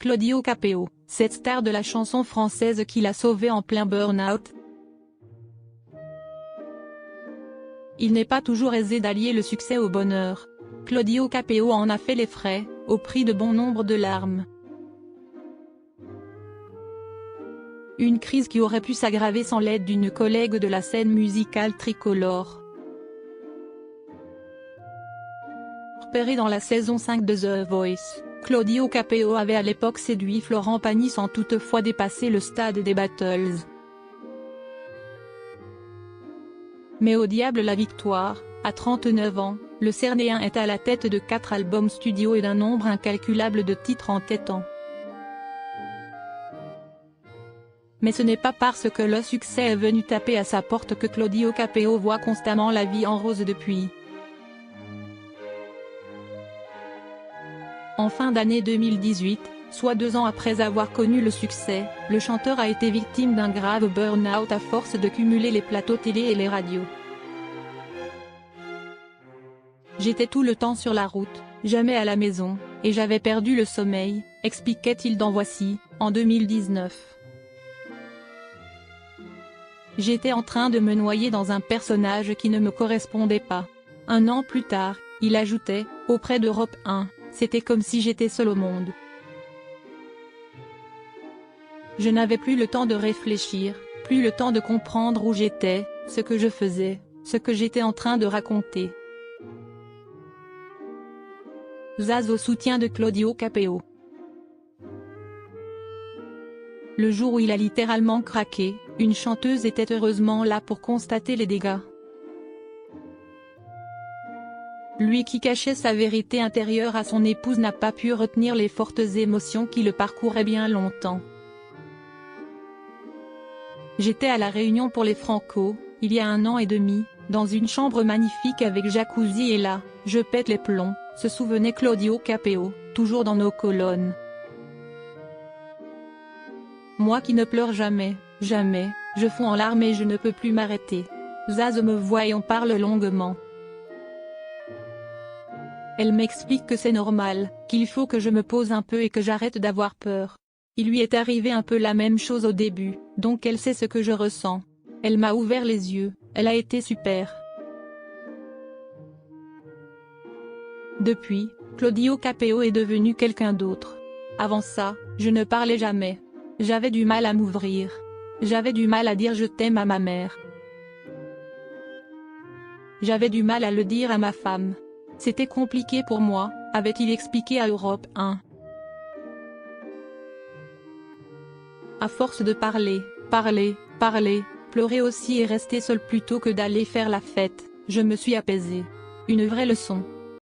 Claudio Capéo, cette star de la chanson française qui l'a sauvé en plein burn-out. Il n'est pas toujours aisé d'allier le succès au bonheur. Claudio Capéo en a fait les frais, au prix de bon nombre de larmes. Une crise qui aurait pu s'aggraver sans l'aide d'une collègue de la scène musicale tricolore. Repéré dans la saison 5 de The Voice, Claudio Capéo avait à l'époque séduit Florent Pagny sans toutefois dépasser le stade des battles. Mais au diable la victoire, à 39 ans, le Cernéen est à la tête de 4 albums studio et d'un nombre incalculable de titres entêtants. Mais ce n'est pas parce que le succès est venu taper à sa porte que Claudio Capéo voit constamment la vie en rose depuis. En fin d'année 2018, soit 2 ans après avoir connu le succès, le chanteur a été victime d'un grave burn-out à force de cumuler les plateaux télé et les radios. J'étais tout le temps sur la route, jamais à la maison, et j'avais perdu le sommeil, expliquait-il dans Voici, en 2019. J'étais en train de me noyer dans un personnage qui ne me correspondait pas. Un an plus tard, il ajoutait, auprès d'Europe 1, c'était comme si j'étais seul au monde. Je n'avais plus le temps de réfléchir, plus le temps de comprendre où j'étais, ce que je faisais, ce que j'étais en train de raconter. Zaz au soutien de Claudio Capéo. Le jour où il a littéralement craqué, une chanteuse était heureusement là pour constater les dégâts. Lui qui cachait sa vérité intérieure à son épouse n'a pas pu retenir les fortes émotions qui le parcouraient bien longtemps. J'étais à la Réunion pour les Franco, il y a 1 an et demi, dans une chambre magnifique avec jacuzzi et là, je pète les plombs, se souvenait Claudio Capéo, toujours dans nos colonnes. Moi qui ne pleure jamais, jamais, je fonds en larmes et je ne peux plus m'arrêter. Zaz me voit et on parle longuement. Elle m'explique que c'est normal, qu'il faut que je me pose un peu et que j'arrête d'avoir peur. Il lui est arrivé un peu la même chose au début, donc elle sait ce que je ressens. Elle m'a ouvert les yeux, elle a été super. Depuis, Claudio Capéo est devenu quelqu'un d'autre. Avant ça, je ne parlais jamais. J'avais du mal à m'ouvrir. J'avais du mal à dire je t'aime à ma mère. J'avais du mal à le dire à ma femme. C'était compliqué pour moi, avait-il expliqué à Europe 1. À force de parler, pleurer aussi et rester seul plutôt que d'aller faire la fête, je me suis apaisée. Une vraie leçon.